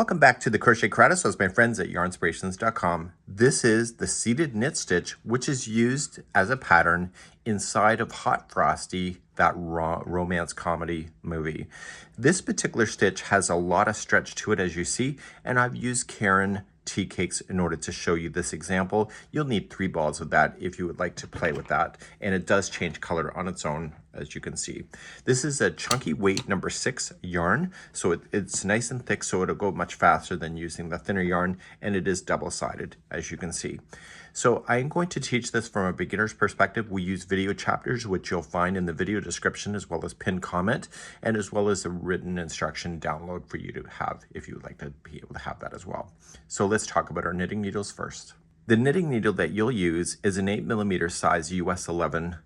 Welcome back to the Crochet Creatus with my friends at yarnspirations.com. This is the seated knit stitch, which is used as a pattern inside of Hot Frosty, that romance comedy movie. This particular stitch has a lot of stretch to it, as you see, and I've used Caron Tea Cakes in order to show you this example. You'll need 3 balls of that if you would like to play with that, and it does change color on its own, as you can see. This is a chunky weight number 6 yarn, so it's nice and thick, so it'll go much faster than using the thinner yarn, and it is double-sided, as you can see. So I'm going to teach this from a beginner's perspective. We use video chapters, which you'll find in the video description, as well as pinned comment, and as well as a written instruction download for you to have if you would like to be able to have that as well. So let's talk about our knitting needles first. The knitting needle that you'll use is an 8mm size US 11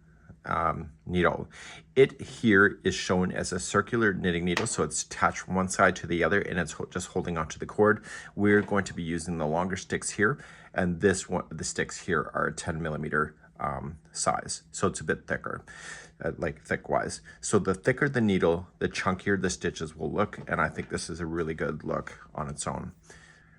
needle. It here is shown as a circular knitting needle, so it's attached from one side to the other and it's just holding onto the cord. We're going to be using the longer sticks here, and the sticks here are 10mm size, so it's a bit thicker, like thick wise. So the thicker the needle, the chunkier the stitches will look, and I think this is a really good look on its own.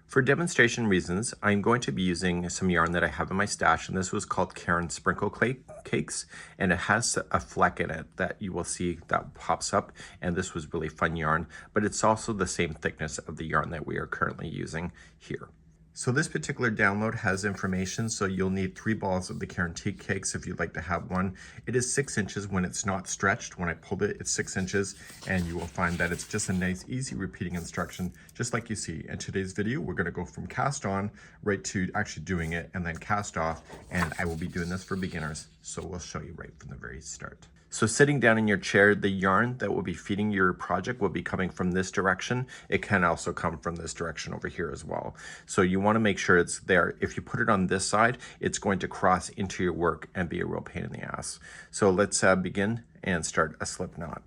For demonstration reasons, I'm going to be using some yarn that I have in my stash, and this was called Caron Sprinkle Cakes, and it has a fleck in it that you will see that pops up, and this was really fun yarn, but it's also the same thickness of the yarn that we are currently using here. So this particular download has information, so you'll need 3 balls of the Caron Tea Cakes if you'd like to have one. It is 6 inches when it's not stretched. When I pulled it, it's 6 inches, and you will find that it's just a nice, easy repeating instruction, just like you see. In today's video, we're gonna go from cast on right to actually doing it, and then cast off, and I will be doing this for beginners, so we'll show you right from the very start. So sitting down in your chair, the yarn that will be feeding your project will be coming from this direction. It can also come from this direction over here as well. So you want to make sure it's there. If you put it on this side, it's going to cross into your work and be a real pain in the ass. So let's begin and start a slip knot.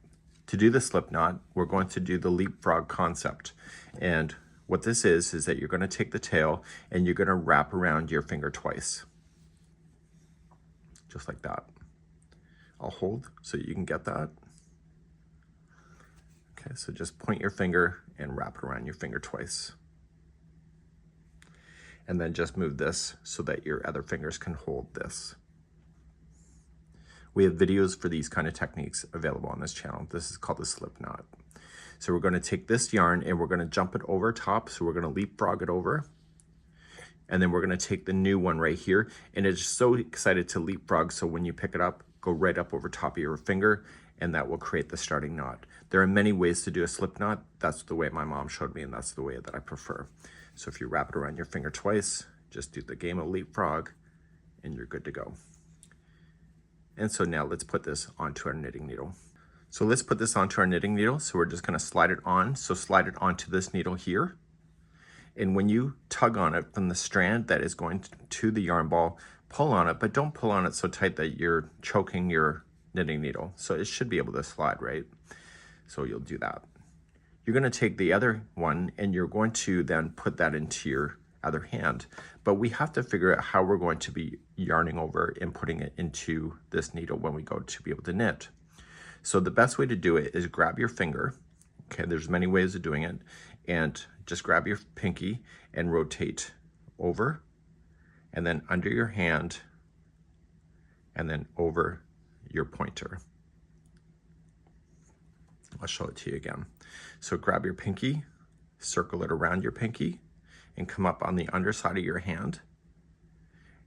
To do the slip knot, we're going to do the leapfrog concept. And what this is that you're going to take the tail and you're going to wrap around your finger twice. Just like that. I'll hold so you can get that. Okay, so just point your finger and wrap it around your finger twice. And then just move this so that your other fingers can hold this. We have videos for these kind of techniques available on this channel. This is called the slip knot. So we're going to take this yarn and we're going to jump it over top. So we're going to leapfrog it over. And then we're going to take the new one right here. And it's so excited to leapfrog, so when you pick it up, go right up over top of your finger, and that will create the starting knot. There are many ways to do a slip knot. That's the way my mom showed me, and that's the way that I prefer. So if you wrap it around your finger twice, just do the game of leapfrog, and you're good to go. And so now let's put this onto our knitting needle. So let's put this onto our knitting needle. So we're just going to slide it on. So slide it onto this needle here. And when you tug on it from the strand that is going to the yarn ball, pull on it, but don't pull on it so tight that you're choking your knitting needle. So it should be able to slide, right? So you'll do that. You're going to take the other one and you're going to then put that into your other hand. But we have to figure out how we're going to be yarning over and putting it into this needle when we go to be able to knit. So the best way to do it is grab your finger. Okay, there's many ways of doing it. And just grab your pinky and rotate over, and then under your hand, and then over your pointer. I'll show it to you again. So grab your pinky, circle it around your pinky, and come up on the underside of your hand,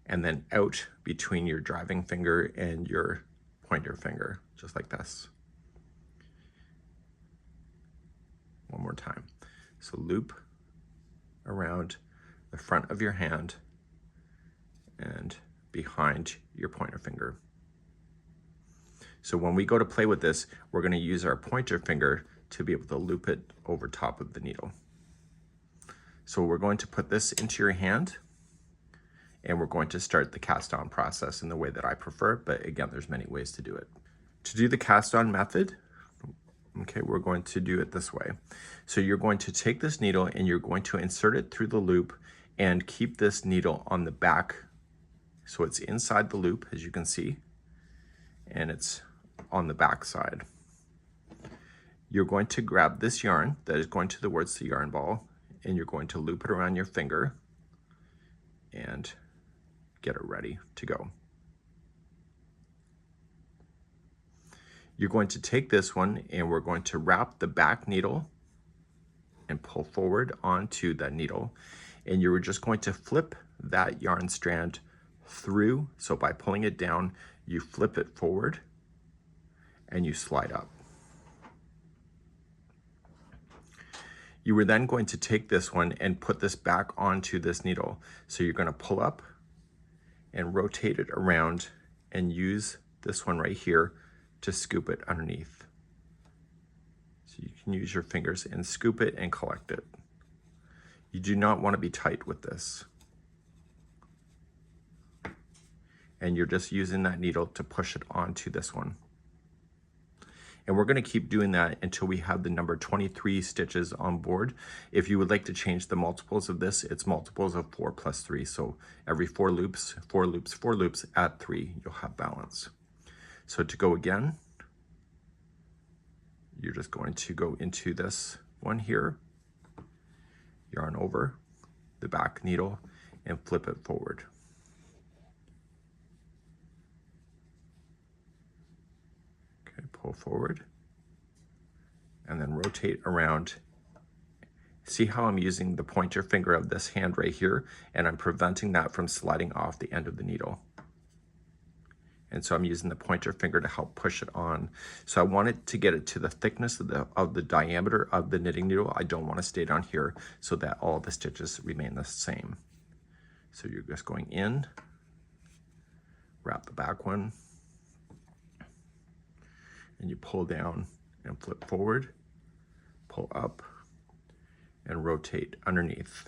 and then out between your driving finger and your pointer finger, just like this. One more time. So loop around the front of your hand and behind your pointer finger. So when we go to play with this, we're going to use our pointer finger to be able to loop it over top of the needle. So we're going to put this into your hand, and we're going to start the cast on process in the way that I prefer, but again, there's many ways to do it. To do the cast on method, okay, we're going to do it this way. So you're going to take this needle and you're going to insert it through the loop and keep this needle on the back. So it's inside the loop, as you can see, and it's on the back side. You're going to grab this yarn that is going towards the yarn ball, and you're going to loop it around your finger and get it ready to go. You're going to take this one and we're going to wrap the back needle and pull forward onto that needle, and you're just going to flip that yarn strand through. So by pulling it down, you flip it forward and you slide up. You were then going to take this one and put this back onto this needle. So you're going to pull up and rotate it around and use this one right here to scoop it underneath. So you can use your fingers and scoop it and collect it. You do not want to be tight with this. And you're just using that needle to push it onto this one. And we're going to keep doing that until we have the number 23 stitches on board. If you would like to change the multiples of this, it's multiples of 4 plus 3. So every 4 loops, 4 loops, 4 loops, add 3, you'll have balance. So to go again, you're just going to go into this one here, yarn over the back needle and flip it forward. Pull forward and then rotate around. See how I'm using the pointer finger of this hand right here, and I'm preventing that from sliding off the end of the needle. And so I'm using the pointer finger to help push it on. So I want it to get it to the thickness of the diameter of the knitting needle. I don't want to stay down here so that all the stitches remain the same. So you're just going in, wrap the back one, and you pull down and flip forward, pull up, and rotate underneath,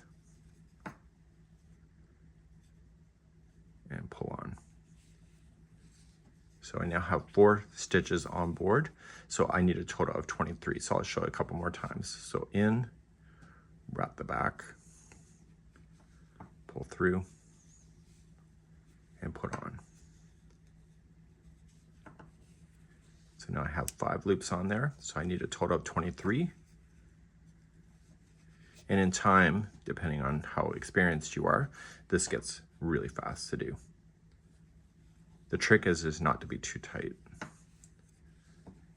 and pull on. So I now have 4 stitches on board, so I need a total of 23. So I'll show it a couple more times. So in, wrap the back, pull through, and put on. So now I have 5 loops on there, so I need a total of 23. And in time, depending on how experienced you are, this gets really fast to do. The trick is not to be too tight.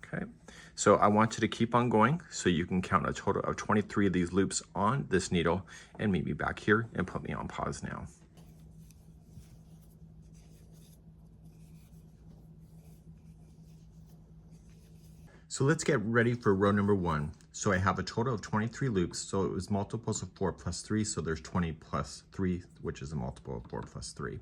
Okay, so I want you to keep on going so you can count a total of 23 of these loops on this needle and meet me back here and put me on pause now. So let's get ready for row number 1. So I have a total of 23 loops, so it was multiples of 4 plus 3, so there's 20 plus 3, which is a multiple of 4 plus 3.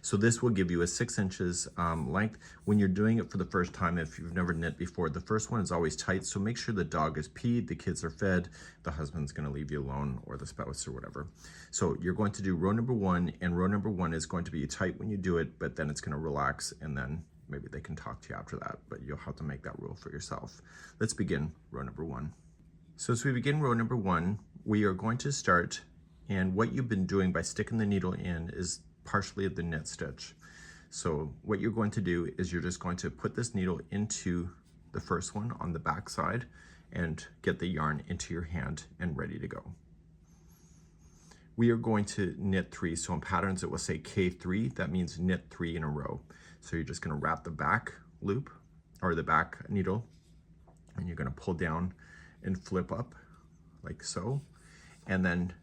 So this will give you a 6 inches length. When you're doing it for the first time, if you've never knit before, the first one is always tight, so make sure the dog is peed, the kids are fed, the husband's gonna leave you alone, or the spouse or whatever. So you're going to do row number 1, and row number 1 is going to be tight when you do it, but then it's gonna relax, and then maybe they can talk to you after that, but you'll have to make that rule for yourself. Let's begin row number 1. So as we begin row number 1, we are going to start, and what you've been doing by sticking the needle in is partially the knit stitch. So what you're going to do is you're just going to put this needle into the first one on the back side and get the yarn into your hand and ready to go. We are going to knit 3, so in patterns it will say K3, that means knit 3 in a row. So you're just gonna wrap the back loop or the back needle, and you're gonna pull down and flip up like so. And then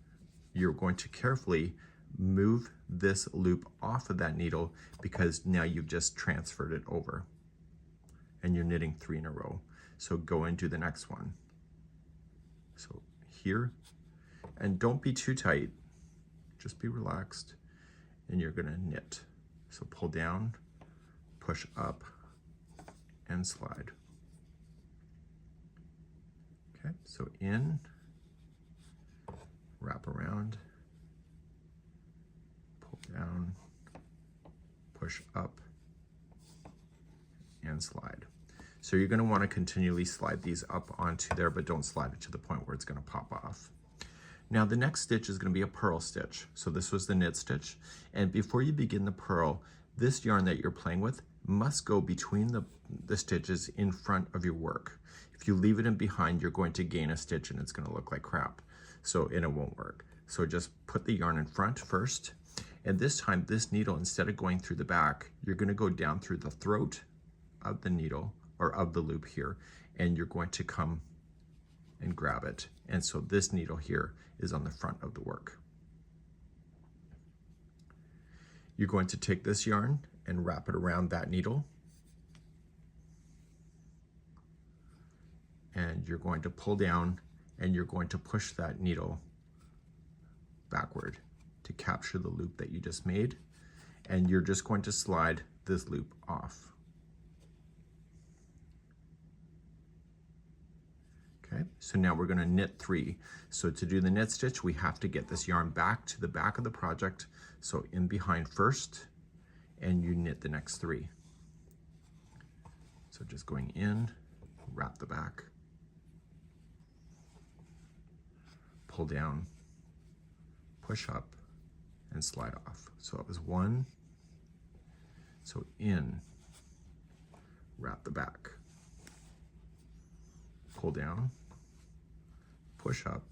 you're going to carefully move this loop off of that needle because now you've just transferred it over and you're knitting 3 in a row. So go and do the next one. So here, and don't be too tight, just be relaxed, and you're gonna knit. So pull down, push up, and slide. Okay, so in, wrap around, pull down, push up, and slide. So you're gonna wanna continually slide these up onto there, but don't slide it to the point where it's gonna pop off. Now the next stitch is gonna be a purl stitch. So this was the knit stitch. And before you begin the purl, this yarn that you're playing with must go between the stitches in front of your work. If you leave it in behind, you're going to gain a stitch and it's gonna look like crap. and it won't work. So just put the yarn in front first, and this time this needle, instead of going through the back, you're going to go down through the throat of the needle, or of the loop here, and you're going to come and grab it. And so this needle here is on the front of the work. You're going to take this yarn and wrap it around that needle, and you're going to pull down, and you're going to push that needle backward to capture the loop that you just made, and you're just going to slide this loop off. Okay, so now we're going to knit 3. So to do the knit stitch, we have to get this yarn back to the back of the project, so in behind first, and you knit the next 3. So just going in, wrap the back, pull down, push up, and slide off. So that was 1. So in, wrap the back, pull down, push up,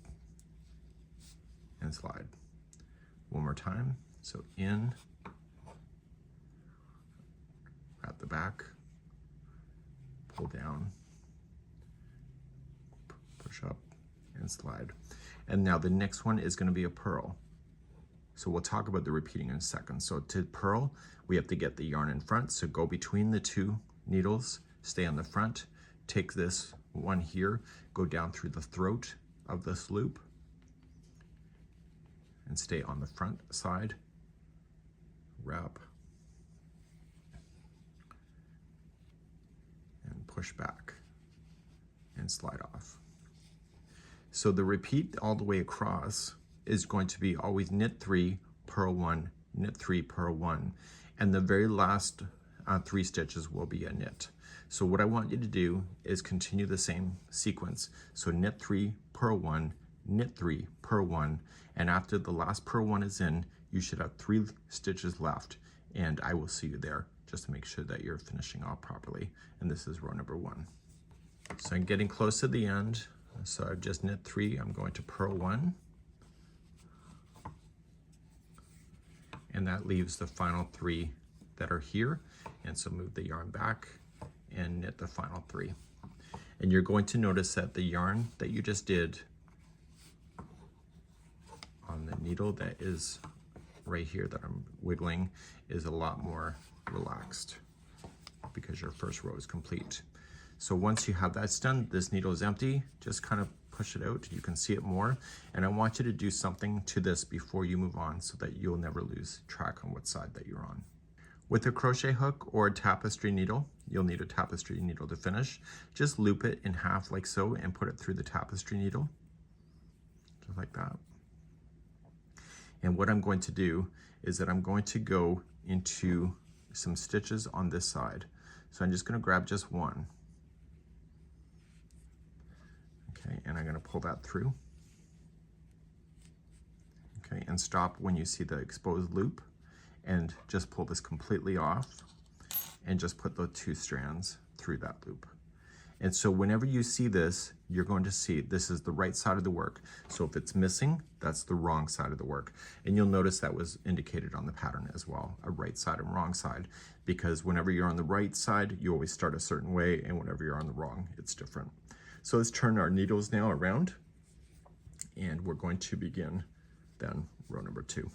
and slide. One more time. So in, wrap the back, pull down, push up, and slide. And now the next one is going to be a purl. So we'll talk about the repeating in a second. So to purl, we have to get the yarn in front. So go between the 2 needles, stay on the front, take this one here, go down through the throat of this loop, and stay on the front side, wrap, and push back, and slide off. So the repeat all the way across is going to be always knit 3, purl 1, knit 3, purl 1, and the very last 3 stitches will be a knit. So what I want you to do is continue the same sequence. So knit 3, purl 1, knit 3, purl 1, and after the last purl 1 is in, you should have 3 stitches left, and I will see you there just to make sure that you're finishing off properly. And this is row number 1. So I'm getting close to the end. So I've just knit 3, I'm going to purl 1, and that leaves the final 3 that are here. And so move the yarn back and knit the final 3. And you're going to notice that the yarn that you just did on the needle that is right here that I'm wiggling is a lot more relaxed because your first row is complete. So once you have that done, this needle is empty, just kind of push it out. You can see it more. And I want you to do something to this before you move on so that you'll never lose track on what side that you're on. With a crochet hook or a tapestry needle, you'll need a tapestry needle to finish. Just loop it in half like so and put it through the tapestry needle, just like that. And what I'm going to do is that I'm going to go into some stitches on this side. So I'm just going to grab just one. Okay, and I'm going to pull that through. Okay, and stop when you see the exposed loop, and just pull this completely off and just put the 2 strands through that loop. And so whenever you see this, you're going to see this is the right side of the work. So if it's missing, that's the wrong side of the work. And you'll notice that was indicated on the pattern as well, a right side and wrong side, because whenever you're on the right side, you always start a certain way, and whenever you're on the wrong, it's different. So let's turn our needles now around, and we're going to begin then row number 2.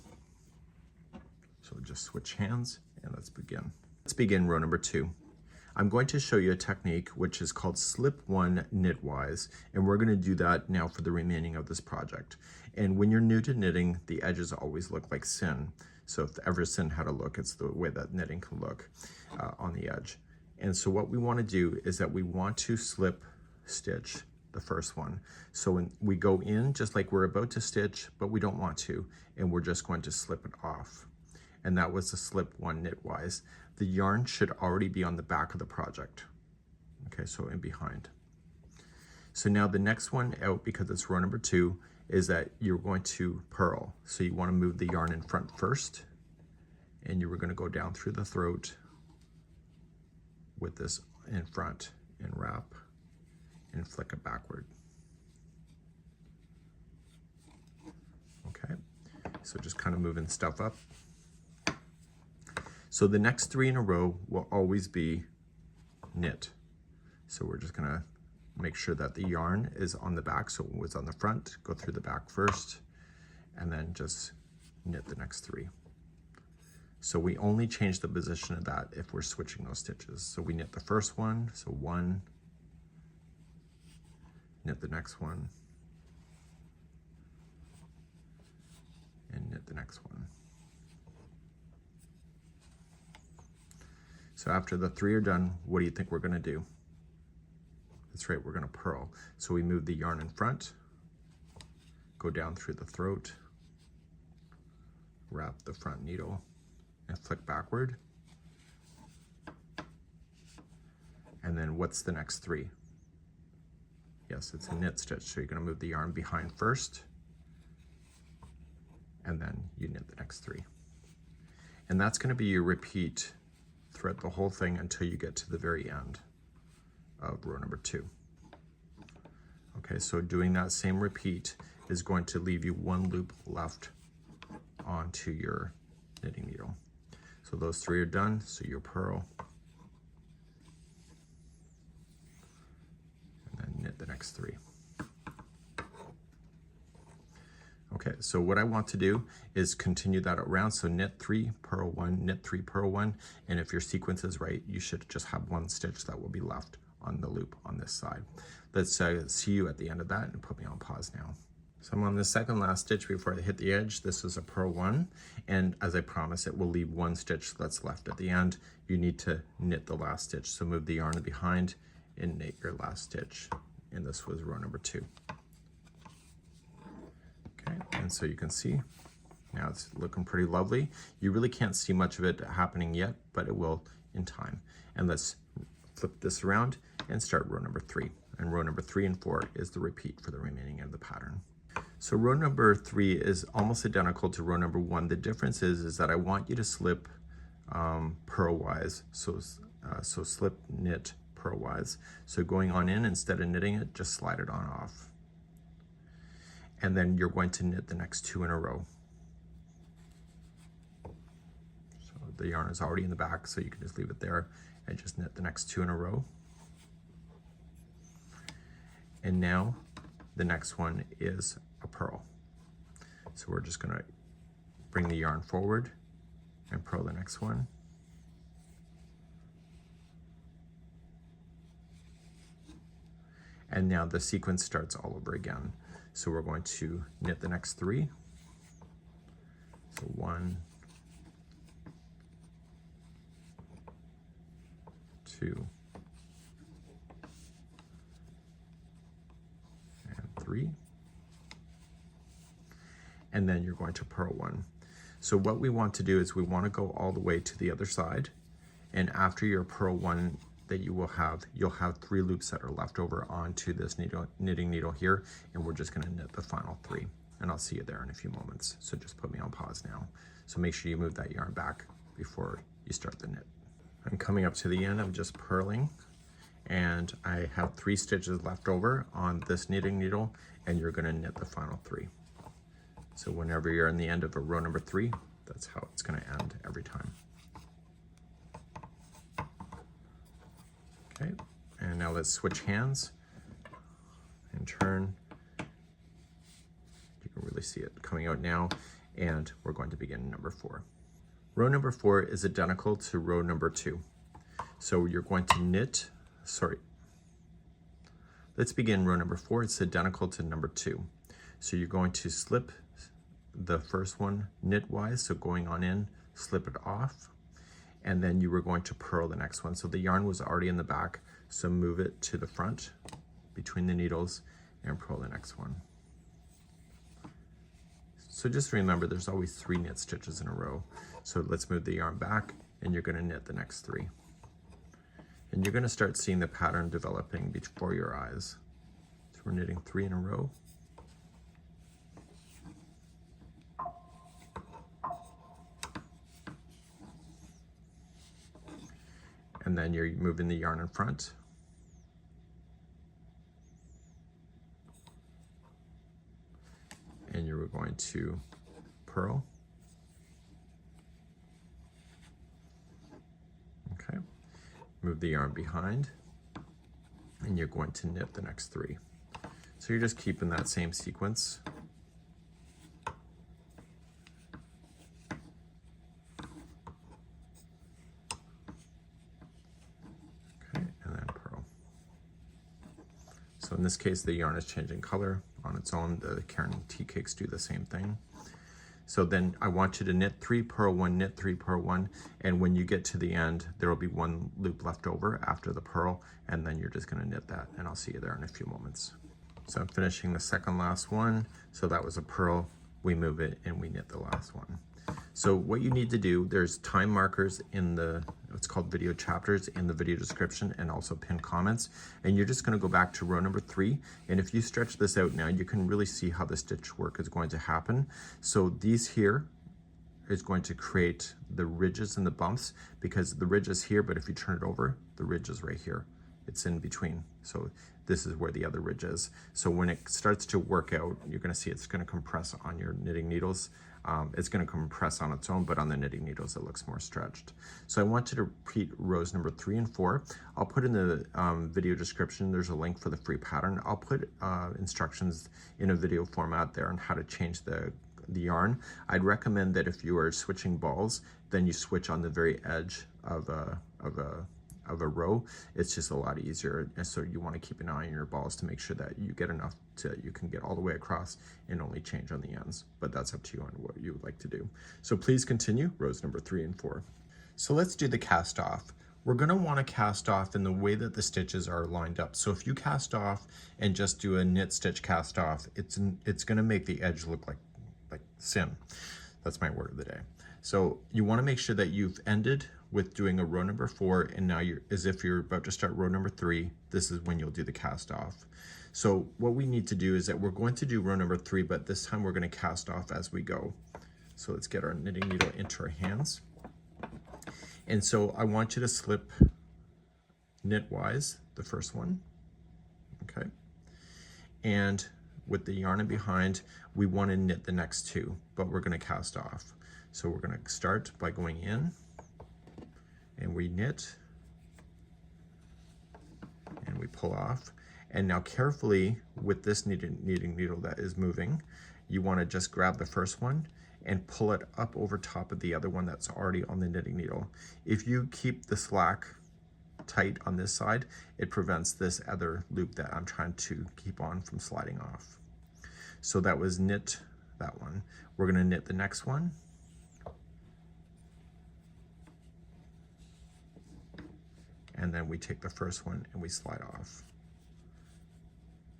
So just switch hands and let's begin. Let's begin row number 2. I'm going to show you a technique which is called slip 1 knitwise, and we're going to do that now for the remaining of this project. And when you're new to knitting, the edges always look like sin. So if ever sin had a look, it's the way that knitting can look on the edge. And so what we want to do is that we want to slip stitch the first one. So when we go in just like we're about to stitch, but we don't want to, and we're just going to slip it off. And that was the slip 1 knitwise. The yarn should already be on the back of the project. Okay, so in behind. So now the next one out, because it's row number 2, is that you're going to purl. So you want to move the yarn in front first, and you were going to go down through the throat with this in front and wrap and flick it backward. So just kind of moving stuff up. So the next 3 in a row will always be knit. So we're just gonna make sure that the yarn is on the back. So it was on the front, go through the back first, and then just knit the next 3. So we only change the position of that if we're switching those stitches. So we knit the first one, so 1, knit the next one, and knit the next one. So after the 3 are done, what do you think we're gonna do? That's right, we're gonna purl. So we move the yarn in front, go down through the throat, wrap the front needle, and flick backward. And then what's the next 3? Yes, it's a knit stitch. So you're gonna move the yarn behind first, and then you knit the next 3. And that's gonna be your repeat throughout the whole thing until you get to the very end of row number 2. Okay, so doing that same repeat is going to leave you 1 loop left onto your knitting needle. So those 3 are done, so you purl, and then knit the next 3. Okay, so what I want to do is continue that around. So knit 3, purl 1, knit 3, purl 1, and if your sequence is right, you should just have 1 stitch that will be left on the loop on this side. Let's see you at the end of that, and put me on pause now. So I'm on the second last stitch before I hit the edge. This is a purl 1, and as I promised, it will leave 1 stitch that's left at the end. You need to knit the last stitch. So move the yarn behind and knit your last stitch. And this was row number 2. Okay, and so you can see now it's looking pretty lovely. You really can't see much of it happening yet, but it will in time. And let's flip this around and start row number 3. And row number 3 and 4 is the repeat for the remaining of the pattern. So row number 3 is almost identical to row number 1. The difference is that I want you to slip purlwise. So slip knit purlwise. So going on in, instead of knitting it, just slide it on off. And then you're going to knit the next 2 in a row. So the yarn is already in the back, so you can just leave it there and just knit the next 2 in a row. And now the next one is a purl. So we're just gonna bring the yarn forward and purl the next one. And now the sequence starts all over again. So we're going to knit the next 3. So 1, 2, and 3. And then you're going to purl 1. So what we want to do is we want to go all the way to the other side. And after your purl 1 that you'll have 3 loops that are left over onto this knitting needle here, and we're just going to knit the final 3. And I'll see you there in a few moments. So just put me on pause now. So make sure you move that yarn back before you start the knit. I'm coming up to the end. I'm just purling, and I have 3 stitches left over on this knitting needle, and you're going to knit the final 3. So whenever you're in the end of a row number 3, that's how it's going to end every time. Okay, and now let's switch hands and turn. You can really see it coming out now, and we're going to begin number 4. Row number 4 is identical to row number 2. So you're going to knit, let's begin row number 4. It's identical to number 2. So you're going to slip the first one knitwise, so going on in, slip it off, and then you were going to purl the next one. So the yarn was already in the back, so move it to the front between the needles and purl the next one. So just remember, there's always 3 knit stitches in a row. So let's move the yarn back, and you're going to knit the next 3. And you're going to start seeing the pattern developing before your eyes. So we're knitting 3 in a row. And then you're moving the yarn in front. And you're going to purl. Okay, move the yarn behind, and you're going to knit the next 3. So you're just keeping that same sequence. Okay, and then purl. So in this case, the yarn is changing color on its own. The Caron Tea Cakes do the same thing. So then I want you to knit 3, purl 1, knit 3, purl 1, and when you get to the end, there will be 1 loop left over after the purl, and then you're just going to knit that, and I'll see you there in a few moments. So I'm finishing the second last one. So that was a purl, we move it, and we knit the last one. So what you need to do, there's time markers in the, it's called video chapters, in the video description, and also pinned comments. And you're just going to go back to row number 3. And if you stretch this out now, you can really see how the stitch work is going to happen. So these here is going to create the ridges and the bumps, because the ridge is here, but if you turn it over, the ridge is right here. It's in between. So this is where the other ridge is. So when it starts to work out, you're going to see it's going to compress on your knitting needles. It's going to compress on its own, but on the knitting needles, it looks more stretched. So I want you to repeat rows number 3 and 4. I'll put in the video description, there's a link for the free pattern. I'll put instructions in a video format there on how to change the yarn. I'd recommend that if you are switching balls, then you switch on the very edge of a row. It's just a lot easier, and so you want to keep an eye on your balls to make sure that you get enough to you can get all the way across and only change on the ends, but that's up to you on what you would like to do. So please continue rows number 3 and 4. So let's do the cast off. We're going to want to cast off in the way that the stitches are lined up. So if you cast off and just do a knit stitch cast off, it's going to make the edge look like sin. That's my word of the day. So you want to make sure that you've ended with doing a row number 4, and now you're, as if you're about to start row number 3, this is when you'll do the cast off. So what we need to do is that we're going to do row number 3, but this time we're going to cast off as we go. So let's get our knitting needle into our hands. And so I want you to slip knitwise the first one, okay? And with the yarn in behind, we want to knit the next 2, but we're going to cast off. So we're going to start by going in, and we knit, and we pull off. And now carefully, with this knitting needle that is moving, you want to just grab the first one and pull it up over top of the other one that's already on the knitting needle. If you keep the slack tight on this side, it prevents this other loop that I'm trying to keep on from sliding off. So that was knit that one. We're going to knit the next one. And then we take the first one and we slide off.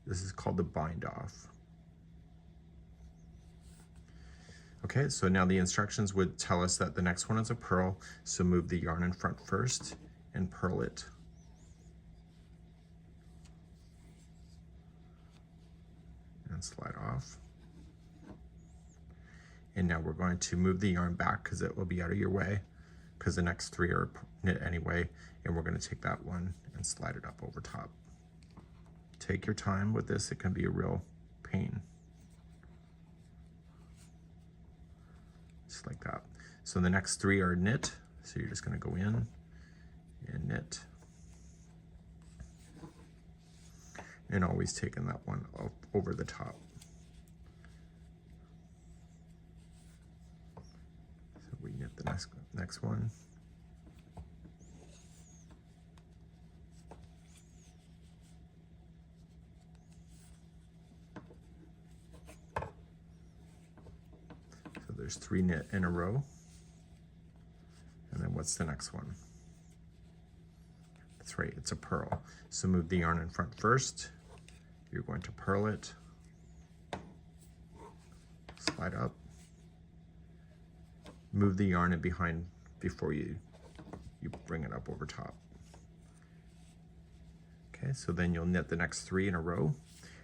This is called the bind off. Okay, so now the instructions would tell us that the next one is a purl, so move the yarn in front first and purl it. And slide off. And now we're going to move the yarn back because it will be out of your way, because the next 3 are knit anyway, and we're going to take that one and slide it up over top. Take your time with this, it can be a real pain. Just like that. So the next 3 are knit, so you're just going to go in and knit. And always taking that one over the top. So we knit the next one. There's 3 knit in a row. And then what's the next one? That's right, it's a purl. So move the yarn in front first. You're going to purl it. Slide up. Move the yarn in behind before you bring it up over top. Okay, so then you'll knit the next 3 in a row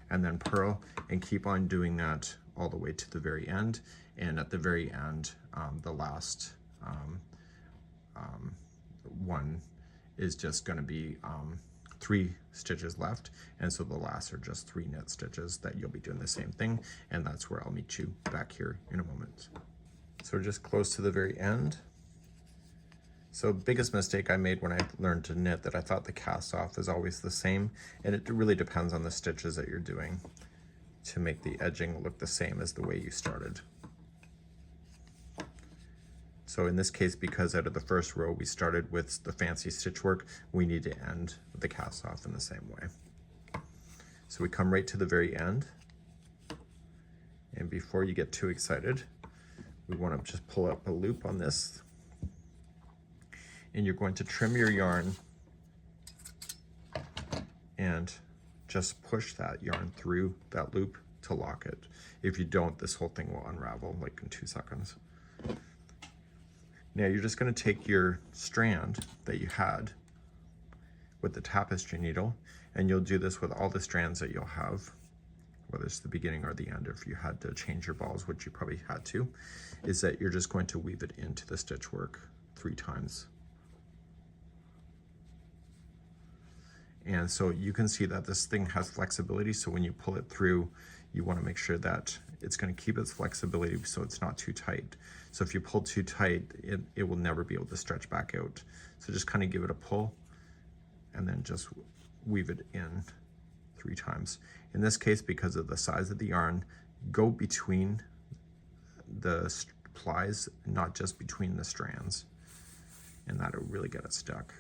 and then purl, and keep on doing that all the way to the very end. And at the very end, the last one is just going to be 3 stitches left, and so the last are just 3 knit stitches that you'll be doing the same thing, and that's where I'll meet you back here in a moment. So we're just close to the very end. So biggest mistake I made when I learned to knit, that I thought the cast off is always the same, and it really depends on the stitches that you're doing to make the edging look the same as the way you started. So in this case, because out of the first row we started with the fancy stitch work, we need to end with the cast off in the same way. So we come right to the very end, and before you get too excited, we want to just pull up a loop on this, and you're going to trim your yarn and just push that yarn through that loop to lock it. If you don't, this whole thing will unravel like in 2 seconds. Now you're just going to take your strand that you had with the tapestry needle, and you'll do this with all the strands that you'll have, whether it's the beginning or the end. If you had to change your balls, which you probably had to, is that you're just going to weave it into the stitch work 3 times. And so you can see that this thing has flexibility, so when you pull it through, you want to make sure that it's going to keep its flexibility so it's not too tight. So if you pull too tight, it will never be able to stretch back out. So just kind of give it a pull and then just weave it in 3 times. In this case, because of the size of the yarn, go between the plies, not just between the strands, and that'll really get it stuck.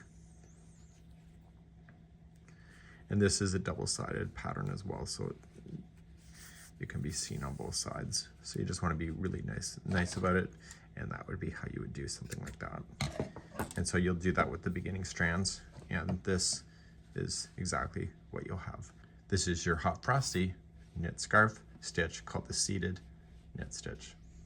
And this is a double-sided pattern as well, so it can be seen on both sides. So you just want to be really nice about it, and that would be how you would do something like that. And so you'll do that with the beginning strands, and this is exactly what you'll have. This is your Hot Frosty knit scarf stitch called the seated knit stitch.